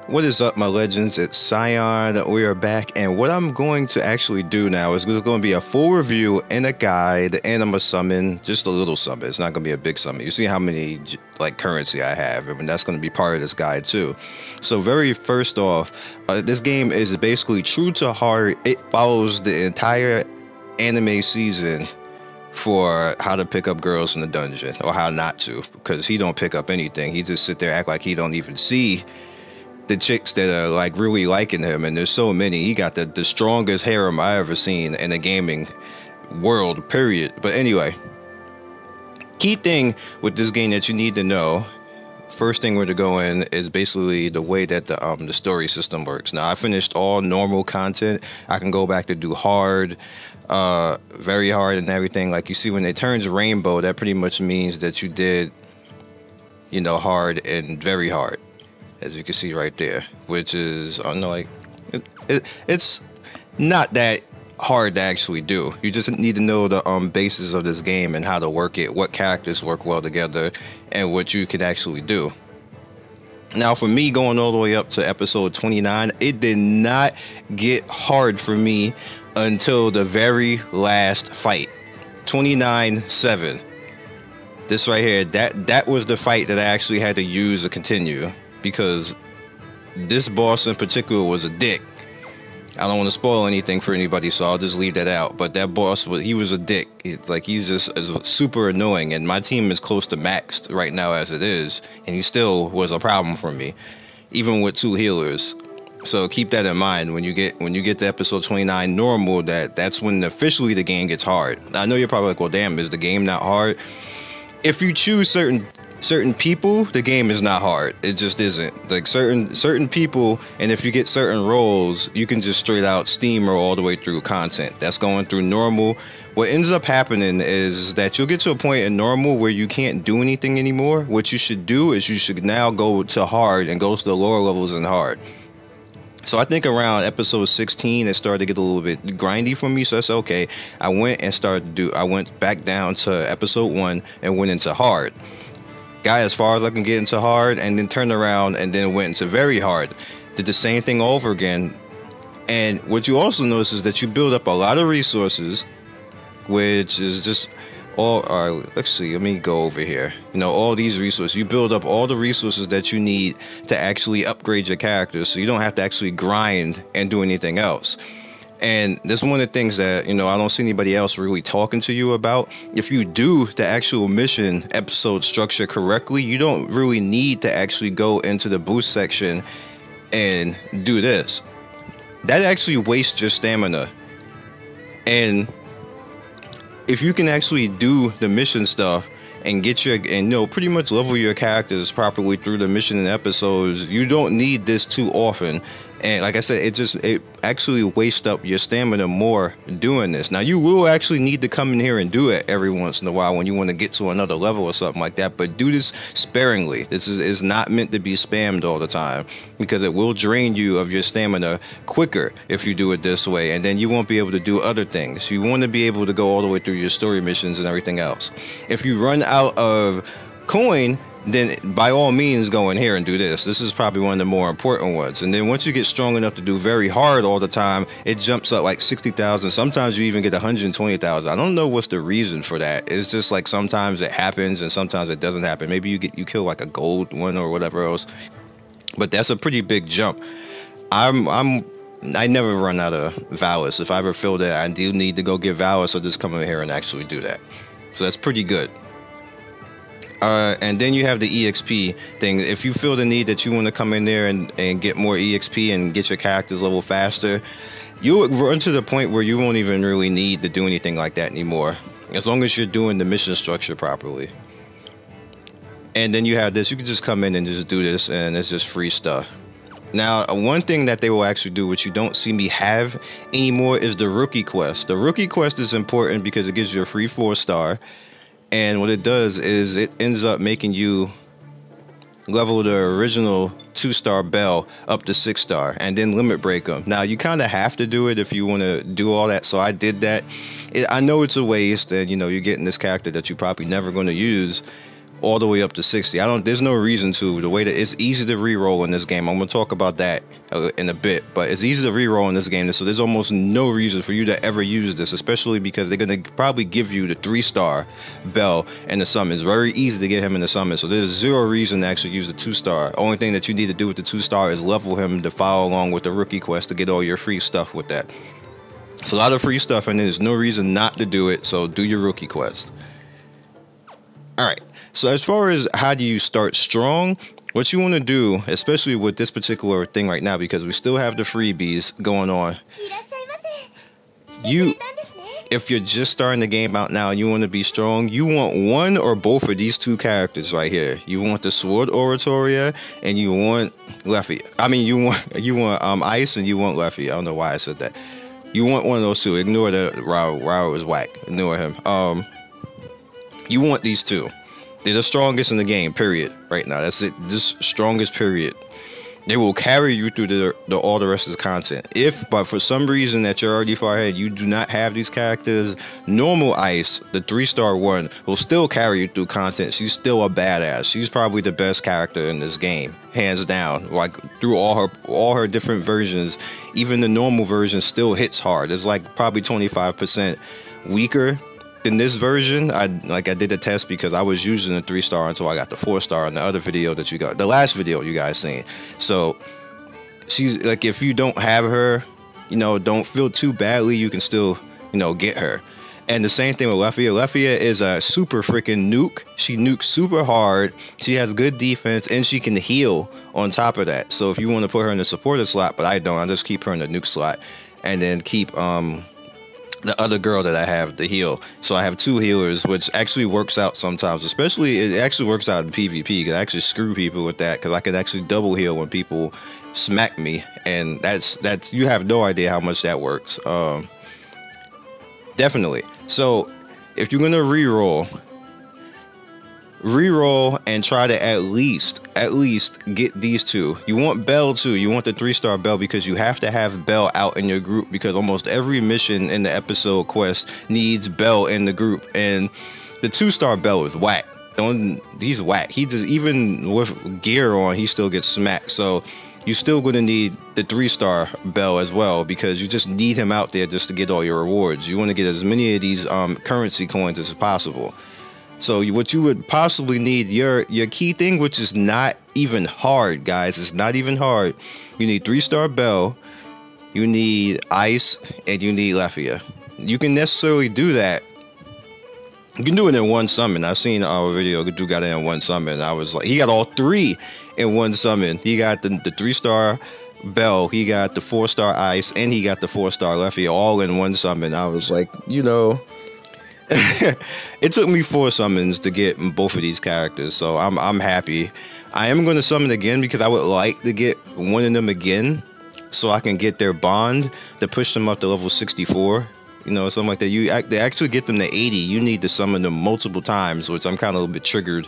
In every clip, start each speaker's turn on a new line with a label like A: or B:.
A: What is up, my legends? It's Scion. We are back, and what I'm going to actually do now is there's going to be a full review and a guide, and I'm a summon, just a little summon. It's not going to be a big summon. You see how many like currency I have, and that's going to be part of this guide too. So very first off, this game is basically true to heart. It follows the entire anime season for how to pick up girls in the dungeon, or how not to, because he don't pick up anything. He just sit there, act like he don't even see the chicks that are like really liking him, and there's so many. He got the strongest harem I ever seen in a gaming world, period. But anyway, key thing with this game that you need to know, first thing where to go in, is basically the way that the story system works. Now, I finished all normal content. I can go back to do hard, very hard and everything. Like you see when it turns rainbow, that pretty much means that you did, you know, hard and very hard, as you can see right there, which is, I don't know, like, it's not that hard to actually do. You just need to know the basis of this game and how to work it, what characters work well together, and what you can actually do. Now, for me, going all the way up to episode 29, it did not get hard for me until the very last fight, 29-7. This right here, that was the fight that I actually had to use to continue, because this boss in particular was a dick. I don't want to spoil anything for anybody, so I'll just leave that out. But that boss, he was a dick. He's just super annoying, and my team is close to maxed right now as it is, and he still was a problem for me, even with 2 healers. So keep that in mind when you get to episode 29 normal. That's when officially the game gets hard. I know you're probably like, well, damn, is the game not hard? If you choose certain people, the game is not hard. It just isn't. Like certain people, and if you get certain roles, you can just straight out steamroll all the way through content. That's going through normal. What ends up happening is that you'll get to a point in normal where you can't do anything anymore. What you should do is you should now go to hard and go to the lower levels in hard. So I think around episode 16, it started to get a little bit grindy for me. So I said, okay, I went back down to episode 1 and went into hard. Got as far as I can get into hard, and then turned around and then went into very hard. Did the same thing over again. And what you also notice is that you build up a lot of resources, which is just all right. Let's see, let me go over here. You know, all these resources, you build up all the resources that you need to actually upgrade your characters, so you don't have to actually grind and do anything else. And that's one of the things that, you know, I don't see anybody else really talking to you about. If you do the actual mission episode structure correctly, you don't really need to actually go into the boost section and do this. That actually wastes your stamina. And if you can actually do the mission stuff and get your, and you know, pretty much level your characters properly through the mission and episodes, you don't need this too often. And like I said, it actually wastes up your stamina more doing this. Now, you will actually need to come in here and do it every once in a while when you want to get to another level or something like that. But do this sparingly. This is not meant to be spammed all the time, because it will drain you of your stamina quicker if you do it this way. And then you won't be able to do other things. You want to be able to go all the way through your story missions and everything else. If you run out of coin, then by all means go in here and do this. This is probably one of the more important ones. And then once you get strong enough to do very hard all the time, it jumps up like 60,000. Sometimes you even get 120,000. I don't know what's the reason for that. It's just like sometimes it happens and sometimes it doesn't happen. Maybe you kill like a gold one or whatever else. But that's a pretty big jump. I never run out of Valis. If I ever feel that I do need to go get Valis, I'll just come in here and actually do that. So that's pretty good. And then you have the EXP thing. If you feel the need that you want to come in there and get more EXP and get your characters level faster, you'll run to the point where you won't even really need to do anything like that anymore, as long as you're doing the mission structure properly. And then you have this. You can just come in and just do this, and it's just free stuff. Now, one thing that they will actually do, which you don't see me have anymore, is the rookie quest. The rookie quest is important because it gives you a free 4-star. And what it does is it ends up making you level the original 2-star Bell up to 6-star, and then limit break them. Now, you kind of have to do it if you want to do all that, so I did that. I know it's a waste, and you know, you're getting this character that you're probably never going to use all the way up to 60. There's no reason to. The way that it's easy to re-roll in this game. I'm going to talk about that in a bit, but it's easy to re-roll in this game, so there's almost no reason for you to ever use this, especially because they're going to probably give you the 3-star Bell and the summon. It's very easy to get him in the summon, so there's zero reason to actually use the 2-star. Only thing that you need to do with the 2-star is level him to follow along with the rookie quest to get all your free stuff with that. It's a lot of free stuff, and there's no reason not to do it, so do your rookie quest. Alright, so as far as how do you start strong, what you want to do, especially with this particular thing right now, because we still have the freebies going on, if you're just starting the game out now and you want to be strong, you want one or both of these two characters right here. You want the Sword Oratoria, and you want Lefiya. I mean, you want Ais, and you want Lefiya. I don't know why I said that. You want one of those two. Ignore the Rao is whack. Ignore him. You want these two. They're the strongest in the game, period. Right now, that's it. Just strongest, period. They will carry you through all the rest of the content. If, but for some reason that you're already far ahead, you do not have these characters, normal Ais, the 3-star one, will still carry you through content. She's still a badass. She's probably the best character in this game, hands down. Like, through all her different versions, even the normal version still hits hard. It's like probably 25% weaker in this version. I did a test because I was using the 3-star until I got the 4-star in the other video that you got, the last video you guys seen. So she's like, if you don't have her, you know, don't feel too badly. You can still, you know, get her. And the same thing with Lefiya. Lefiya is a super freaking nuke. She nukes super hard. She has good defense, and she can heal on top of that. So if you want to put her in the supporter slot, but I don't, I just keep her in the nuke slot, and then keep the other girl that I have to heal. So I have two healers, which actually works out sometimes. Especially, it actually works out in PvP, because I actually screw people with that, because I can actually double heal when people smack me, and that's you have no idea how much that works. Definitely. So if you're gonna re-roll and try to at least get these two. You want Bell too. You want the 3-star Bell, because you have to have Bell out in your group, because almost every mission in the episode quest needs Bell in the group, and the 2-star Bell is whack. He's whack. He just, even with gear on, he still gets smacked. So you're still going to need the 3-star Bell as well, because you just need him out there just to get all your rewards. You want to get as many of these currency coins as possible. So what you would possibly need, your key thing, which is not even hard, guys. It's not even hard. You need 3-star Bell, you need Ais, and you need Lefiya. You can necessarily do that. You can do it in one summon. I've seen our video, the dude got it in one summon. I was like, he got all three in one summon. He got the 3-star Bell, he got the 4-star Ais, and he got the 4-star Lefiya all in one summon. I was like, you know, it took me 4 summons to get both of these characters, so I'm happy. I am going to summon again, because I would like to get one of them again, so I can get their bond to push them up to level 64. You know, something like that. They actually get them to 80. You need to summon them multiple times, which I'm kind of a little bit triggered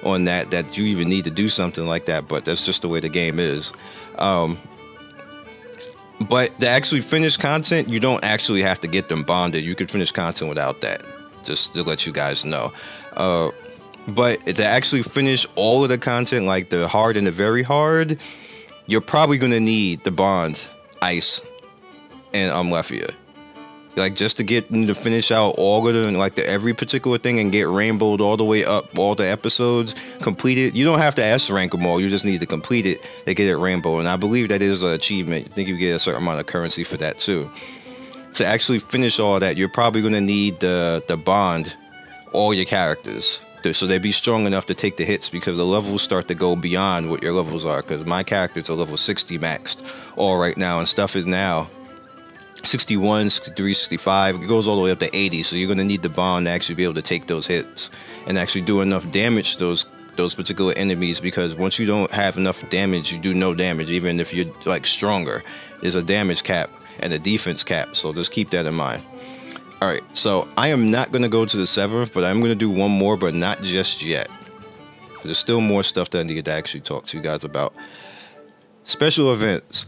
A: on that you even need to do something like that. But that's just the way the game is. But to actually finish content, you don't actually have to get them bonded. You can finish content without that, just to let you guys know. But to actually finish all of the content, like the hard and the very hard, you're probably going to need the bond, Ais, and Lefiya. Like, just to get them to finish out all of them, like every particular thing, and get rainbowed all the way up, all the episodes completed. You don't have to S rank them all. You just need to complete it to get it rainbow. And I believe that is an achievement. I think you get a certain amount of currency for that too. To actually finish all that, you're probably going to need the bond all your characters, so they be strong enough to take the hits, because the levels start to go beyond what your levels are. Because my characters are level 60 maxed all right now, and stuff is now 61, 63, 65. It goes all the way up to 80. So you're going to need the bond to actually be able to take those hits and actually do enough damage to those particular enemies, because once you don't have enough damage, you do no damage, even if you're like stronger. There's a damage cap and a defense cap, so just keep that in mind. Alright, so I am not going to go to the 7th, but I'm going to do one more, but not just yet. There's still more stuff that I need to actually talk to you guys about. Special events.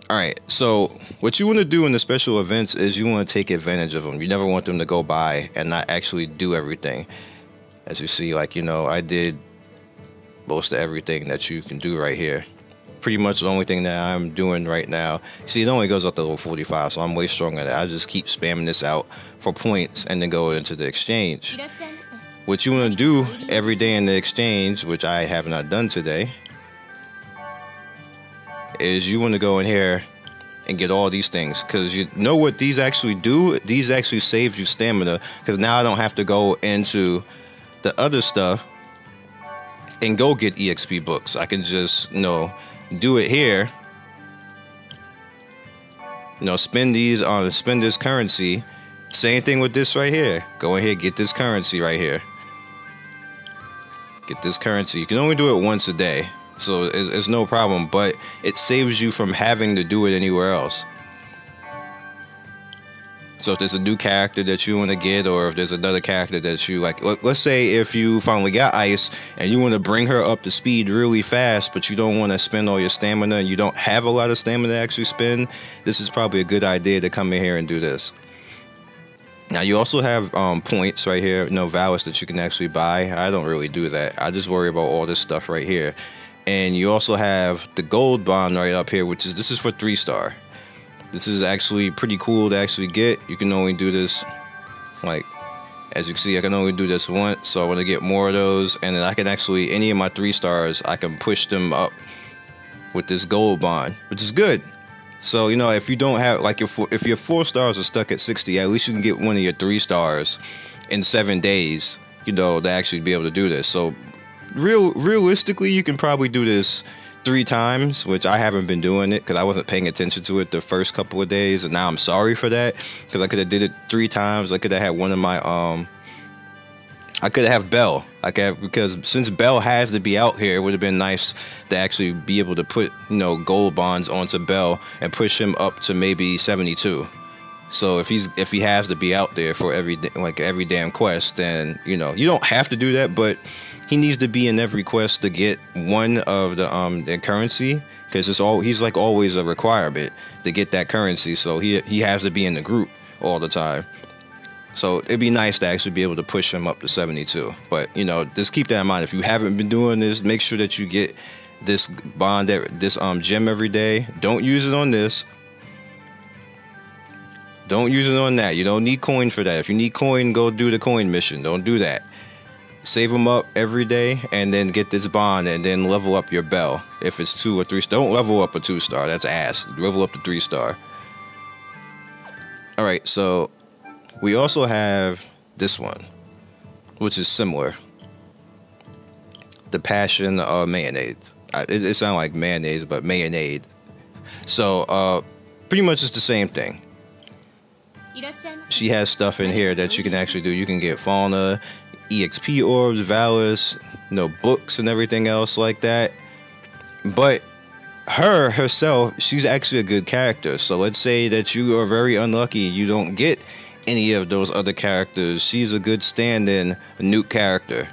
A: Alright, so what you want to do in the special events is you want to take advantage of them. You never want them to go by and not actually do everything. As you see, like, you know, I did most of everything that you can do right here. Pretty much the only thing that I'm doing right now. See, it only goes up to level 45, so I'm way stronger than that. I just keep spamming this out for points and then go into the exchange. What you want to do every day in the exchange, which I have not done today, is you want to go in here and get all these things, because you know what these actually do. These actually save you stamina, because now I don't have to go into the other stuff and go get EXP books. I can just, you know, do it here, you know, spend this currency. Same thing with this right here. Go in here, get this currency right here, get this currency. You can only do it once a day, so it's no problem, but it saves you from having to do it anywhere else. So if there's a new character that you want to get, or if there's another character that you like, let's say if you finally got Ice and you want to bring her up to speed really fast, but you don't want to spend all your stamina and you don't have a lot of stamina to actually spend, this is probably a good idea to come in here and do this. Now you also have points right here, Valis, that you can actually buy. I don't really do that. I just worry about all this stuff right here. And you also have the gold bond right up here, which is, this is for 3-star. This is actually pretty cool to actually get. You can only do this, like, as you can see, I can only do this once. So I want to get more of those, and then I can actually, any of my 3-stars, I can push them up with this gold bond, which is good. So, you know, if you don't have, like, if your 4 stars are stuck at 60, at least you can get one of your 3 stars in 7 days, you know, to actually be able to do this. So realistically, you can probably do this 3 times, which I haven't been doing it because I wasn't paying attention to it the first couple of days, and now I'm sorry for that, because I could have did it 3 times. I could have had one of my I could have Bell. Because since Bell has to be out here, it would have been nice to actually be able to put, you know, gold bonds onto Bell and push him up to maybe 72. So if he has to be out there for every damn quest, then, you know, you don't have to do that, but he needs to be in every quest to get one of the currency, because he's like always a requirement to get that currency. So he has to be in the group all the time. So it'd be nice to actually be able to push him up to 72. But, you know, just keep that in mind. If you haven't been doing this, make sure that you get this bond, this gem every day. Don't use it on this. Don't use it on that. You don't need coin for that. If you need coin, go do the coin mission. Don't do that. Save them up every day and then get this bond and then level up your Bell. If it's 2 or 3, don't level up a 2-star. That's ass. Level up to 3-star. Alright, so we also have this one, which is similar. The Passion of Mayonnaise. It sounds like mayonnaise, but mayonnaise. So, pretty much it's the same thing. She has stuff in here that you can actually do. You can get fauna, EXP orbs, Valis, you know, books and everything else like that. But herself, she's actually a good character. So let's say that you are very unlucky, you don't get any of those other characters. She's a good stand-in nuke character.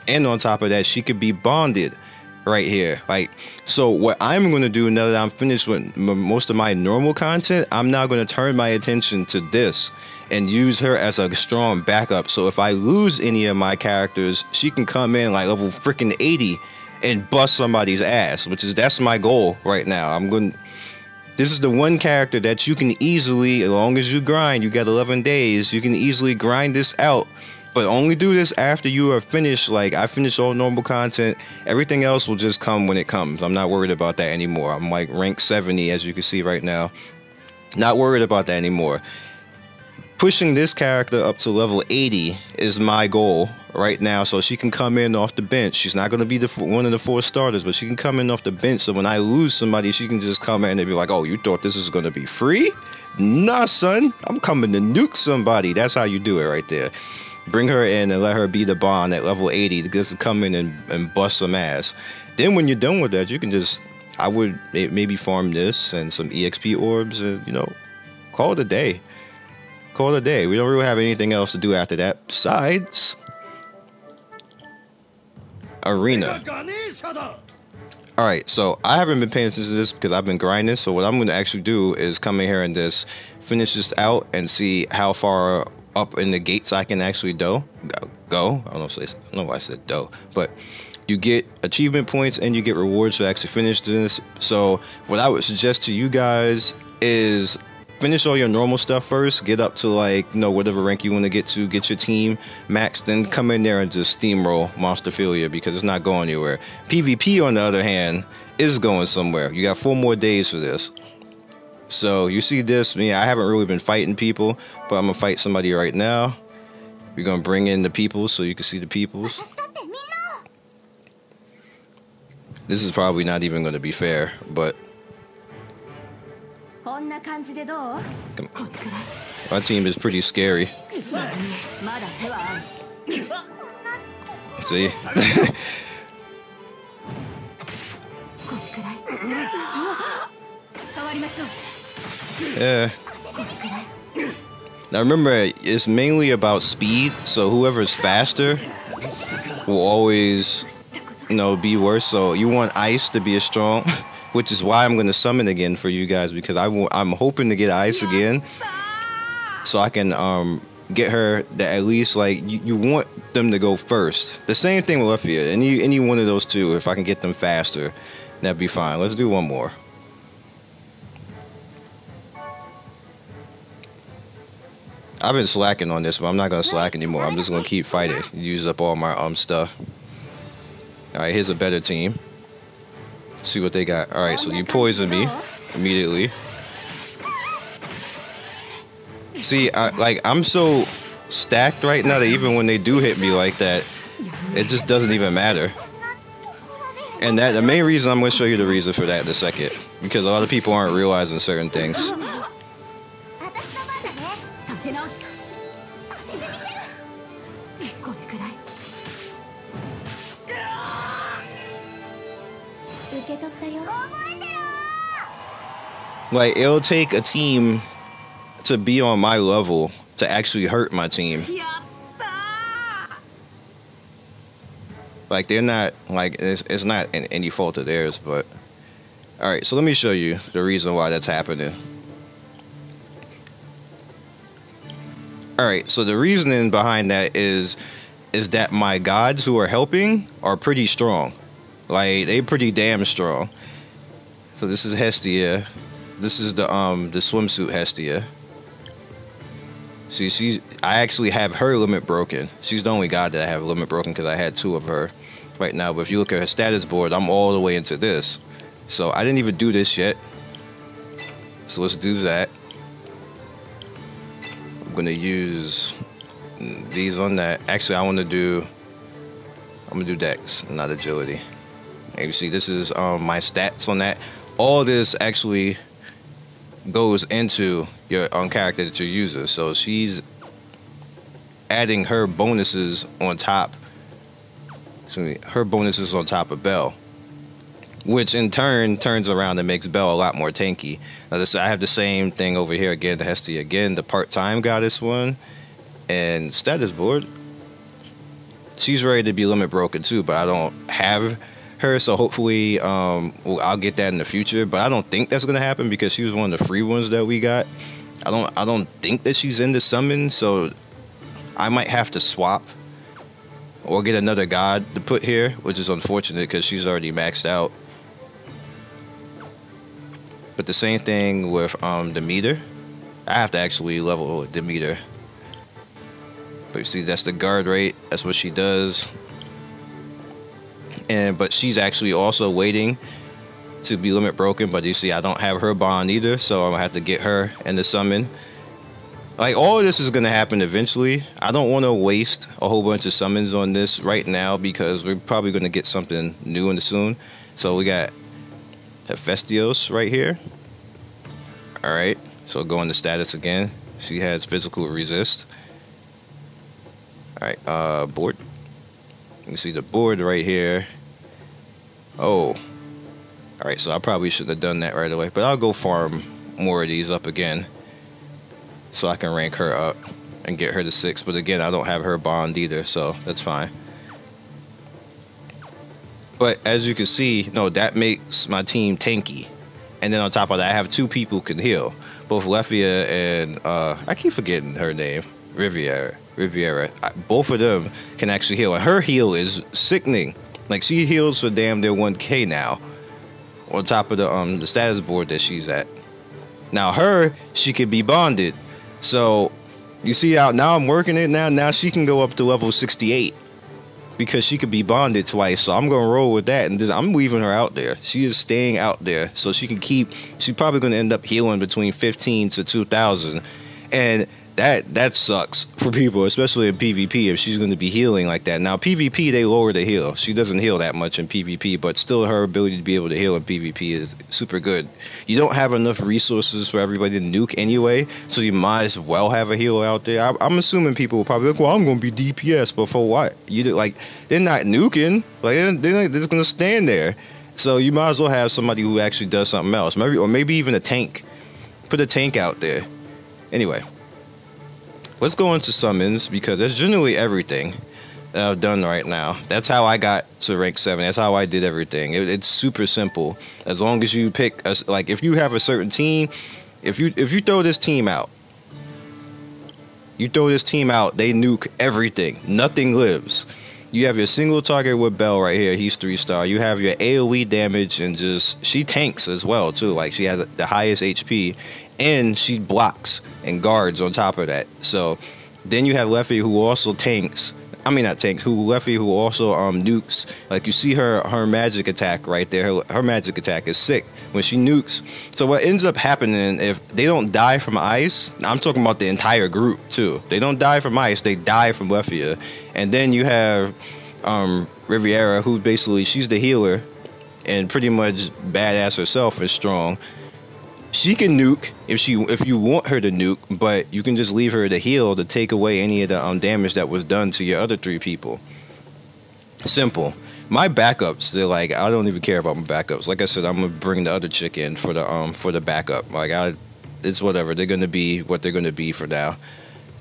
A: And on top of that, she could be bonded right here. Like, so what I'm going to do now that I'm finished with most of my normal content, I'm now going to turn my attention to this and use her as a strong backup. So if I lose any of my characters, she can come in like level freaking 80 and bust somebody's ass, that's my goal right now. This is the one character that you can easily, as long as you grind, you got 11 days, you can easily grind this out. But only do this after you are finished. Like, I finished all normal content. Everything else will just come when it comes. I'm not worried about that anymore. I'm like rank 70, as you can see right now. Not worried about that anymore. Pushing this character up to level 80 is my goal right now, so she can come in off the bench. She's not going to be one of the 4 starters, but she can come in off the bench, so when I lose somebody, she can just come in and be like, oh, you thought this was going to be free? Nah, son, I'm coming to nuke somebody. That's how you do it right there. Bring her in and let her be the bond at level 80 to just come in and bust some ass. Then when you're done with that, you can just, I would maybe farm this and some EXP orbs and, you know, call it a day. Call it a day. We don't really have anything else to do after that besides arena. Alright, so I haven't been paying attention to this because I've been grinding. So what I'm going to actually do is come in here and just finish this out and see how far up in the gates I can actually go. I don't know why I said do, but you get achievement points and you get rewards to actually finish this. So what I would suggest to you guys is finish all your normal stuff first, get up to like, you know, whatever rank you want to get your team maxed, then come in there and just steamroll Monsterphilia because it's not going anywhere. PvP, on the other hand, is going somewhere. You got 4 more days for this. So you see this, I haven't really been fighting people, but I'm gonna fight somebody right now. We're gonna bring in the people so you can see the peoples. This is probably not even gonna be fair, but my team is pretty scary. See? Yeah. Now remember, it's mainly about speed, so whoever's faster will always, you know, be worse. So you want Ice to be as strong, which is why I'm going to summon again for you guys, because I'm hoping to get Ice again, so I can get her that at least, like, you want them to go first. The same thing with Lefiya. Any one of those two, if I can get them faster, that'd be fine. Let's do one more. I've been slacking on this, but I'm not gonna slack anymore. I'm just gonna keep fighting. Use up all my stuff. All right, here's a better team. See what they got. All right, so you poison me immediately. See, I'm so stacked right now that even when they do hit me like that, it just doesn't even matter. And the main reason, I'm gonna show you the reason for that in a second, because a lot of people aren't realizing certain things. Like, it'll take a team to be on my level to actually hurt my team. Like, they're not, like, it's not any fault of theirs, but... Alright, so let me show you the reason why that's happening. Alright, so the reasoning behind that is that my gods who are helping are pretty strong. Like, they pretty damn strong. So this is Hestia. This is the swimsuit Hestia. See, I actually have her limit broken. She's the only god that I have limit broken because I had 2 of her right now. But if you look at her status board, I'm all the way into this. So I didn't even do this yet. So let's do that. I'm gonna use these on that. Actually, I'm gonna do Dex, not agility. And you see, this is my stats on that. All this actually goes into your character that you're using. So she's adding her bonuses on top. So her bonuses on top of Belle, which in turn turns around and makes Belle a lot more tanky. Now I have the same thing over here again. The Hestia again, the part-time goddess one, and status board. She's ready to be limit broken too, but I don't have her, so hopefully I'll get that in the future, but I don't think that's gonna happen because she was one of the free ones that we got. I don't think that she's in the summon, so I might have to swap or get another god to put here, which is unfortunate because she's already maxed out. But the same thing with the meter. I have to actually level the meter. But you see, that's the guard rate. That's what she does. But she's actually also waiting to be limit broken. But you see, I don't have her bond either, so I'm gonna have to get her in the summon. Like, all of this is gonna happen eventually. I don't want to waste a whole bunch of summons on this right now because we're probably gonna get something new in the soon. So we got Hephaestos right here. All right, so go into status again. She has physical resist. All right, board. You can see the board right here. Oh, all right, so I probably should have done that right away, but I'll go farm more of these up again so I can rank her up and get her to 6. But again, I don't have her bond either, so that's fine. But as you can see, no, that makes my team tanky. And then on top of that, I have 2 people who can heal. Both Lefiya and I keep forgetting her name, Riviera. Both of them can actually heal, and her heal is sickening. Like, she heals for damn near 1k now, on top of the status board that she's at. Now she could be bonded, so you see how now I'm working it now. Now she can go up to level 68 because she could be bonded twice. So I'm gonna roll with that, and I'm leaving her out there. She is staying out there, so she can keep. She's probably gonna end up healing between 15 to 2,000, and that sucks for people, especially in PvP, if she's going to be healing like that. Now, PvP, they lower the heal. She doesn't heal that much in PvP, but still her ability to be able to heal in PvP is super good. You don't have enough resources for everybody to nuke anyway, so you might as well have a heal out there. I'm assuming people will probably be like, well, I'm going to be DPS, but for what? They're not nuking. Like, they're just going to stand there. So you might as well have somebody who actually does something else. Maybe even a tank. Put a tank out there. Anyway. Let's go into summons, because that's generally everything that I've done right now. That's how I got to rank 7. That's how I did everything. It's super simple. As long as you pick, like, if you have a certain team, if you throw this team out, they nuke everything. Nothing lives. You have your single target with Bell right here. He's 3-star. You have your AoE damage, and she tanks as well too. Like, she has the highest HP. And she blocks and guards on top of that. So then you have Lefiya, who also tanks. I mean, not tanks. Lefiya, who also nukes. Like, you see her magic attack right there. Her magic attack is sick when she nukes. So what ends up happening, if they don't die from ice, I'm talking about the entire group too. They don't die from ice. They die from Lefiya. And then you have Riviera, who basically, she's the healer and pretty much badass herself and strong. She can nuke if you want her to nuke, but you can just leave her to heal to take away any of the damage that was done to your other 3 people. Simple. My backups, they're like, I don't even care about my backups. Like I said, I'm gonna bring the other chick in for the backup. Like, it's whatever. They're gonna be what they're gonna be for now,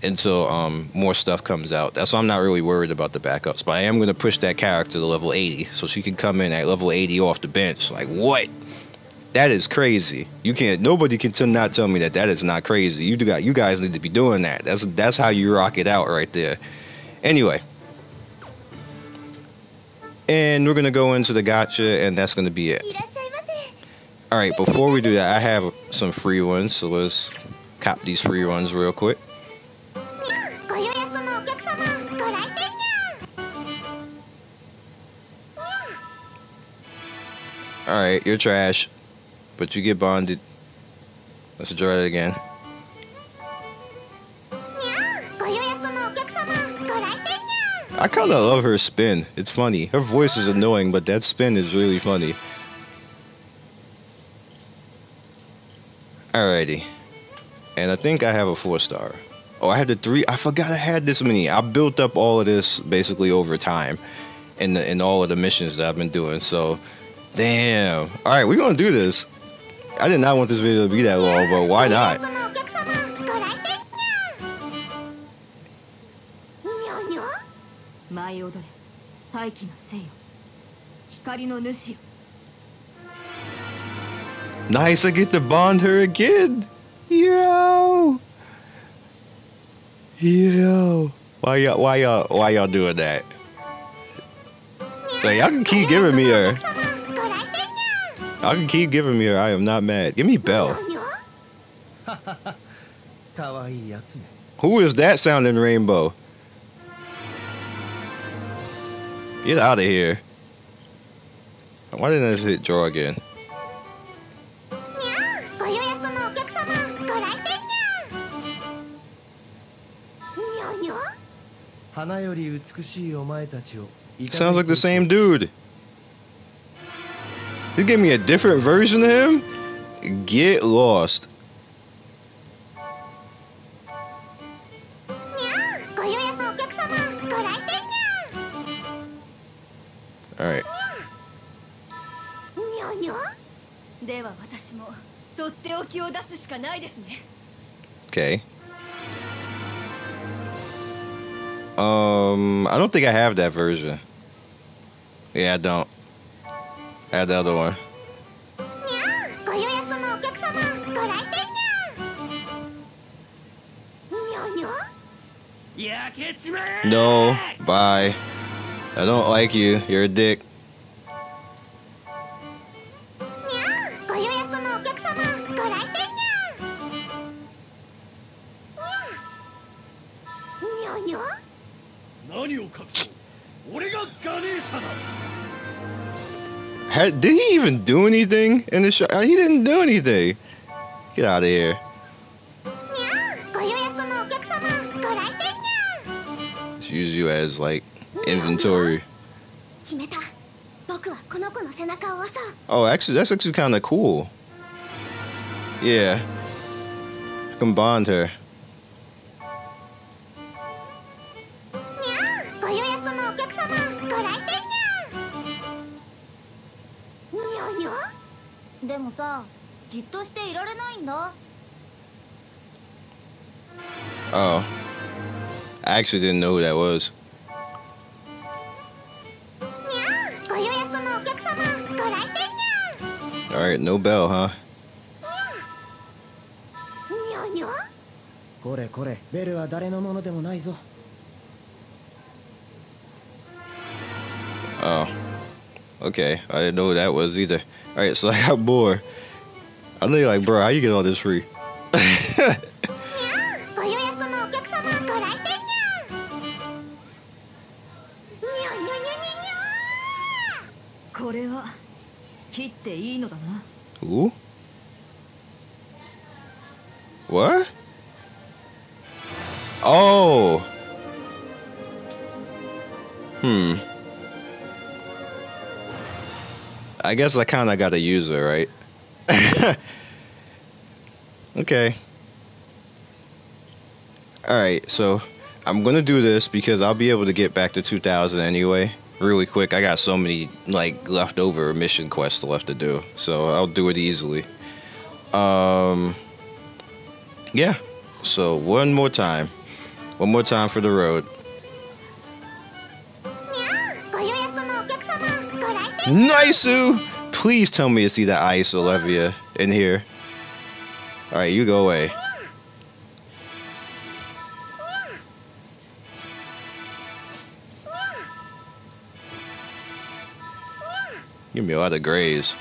A: until more stuff comes out. That's why I'm not really worried about the backups. But I am gonna push that character to level 80, so she can come in at level 80 off the bench. Like, what? That is crazy. Nobody can not tell me that is not crazy. You guys need to be doing that. That's how you rock it out right there. Anyway. And we're going to go into the gacha, and that's going to be it. Alright, before we do that, I have some free ones, so let's cop these free ones real quick. Alright, you're trash. But you get bonded. Let's try it again. I kind of love her spin. It's funny. Her voice is annoying, but that spin is really funny. Alrighty. And I think I have a 4-star. Oh, I had the 3. I forgot I had this many. I built up all of this basically over time in all of the missions that I've been doing. So, damn. Alright, we're going to do this. I did not want this video to be that long, but why not? Nice, I get to bond her again. Yo. Why y'all doing that? Like, y'all can keep giving me her. I can keep giving me her. I am not mad. Give me Bell. Who is that sounding rainbow? Get out of here. Why didn't I just hit draw again? Sounds like the same dude. They gave me a different version of him? Get lost. Alright. Okay. I don't think I have that version. Yeah, I don't. Add the other one. No, bye. I don't like you. You're a dick. Did he even do anything in the show? He didn't do anything. Get out of here. Let's use you as like inventory. Oh, actually, that's actually kind of cool. Yeah, I can bond her. Oh, I actually didn't know who that was. Alright, no bell, huh? Oh, okay. I didn't know who that was either. Alright, so I got more. I know you're like, bro, how you get all this free? Ooh? What? Oh. I guess I kind of got to use it, right? Okay. Alright, so I'm going to do this because I'll be able to get back to 2000 anyway. Really quick. I got so many like leftover mission quests left to do, so I'll do it easily. Yeah. So one more time for the road. Nice-oo! Please tell me it's either Ais or Lefiya in here. All right, you go away. Give me a lot of grays.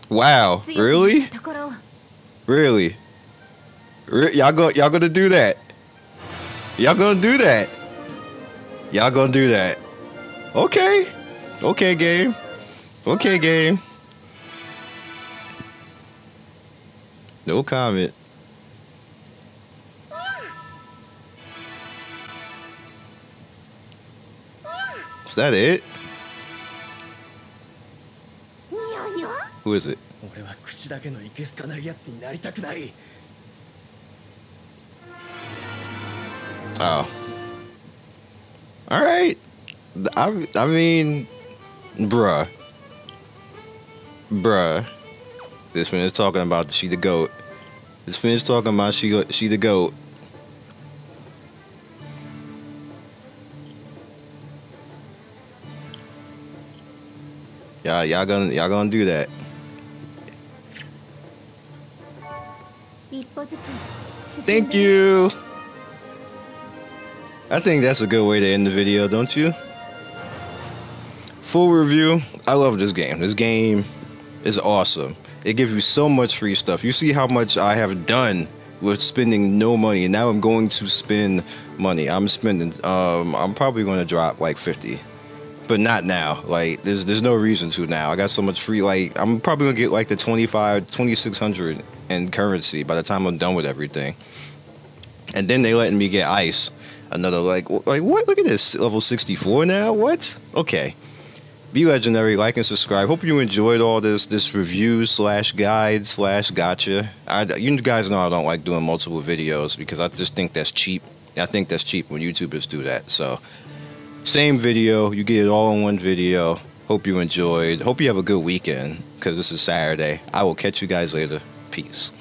A: Wow, really? Really? Y'all gonna do that? Y'all gonna do that? Y'all gonna do that? Okay. Okay, game. Okay, game. No comment. Is that it? Who is it? Oh. Alright. I mean, bruh. This one is talking about she the goat. This one is talking about she the goat. Y'all gonna do that. Thank you. I think that's a good way to end the video, don't you? Full review. I love this game. This game is awesome. It gives you so much free stuff. You see how much I have done with spending no money, and now I'm going to spend money. I'm spending. I'm probably going to drop like 50, but not now. Like there's no reason to now. I got so much free. Like I'm probably gonna get like the 2600 in currency by the time I'm done with everything. And then they letting me get ice. Another like what? Look at this, level 64 now. What? Okay. Be legendary. Like and subscribe. Hope you enjoyed all this review / guide / gacha. You guys know I don't like doing multiple videos because I just think that's cheap. I think that's cheap when YouTubers do that. So same video, you get it all in one video. Hope you enjoyed. Hope you have a good weekend because this is Saturday. I will catch you guys later. Peace.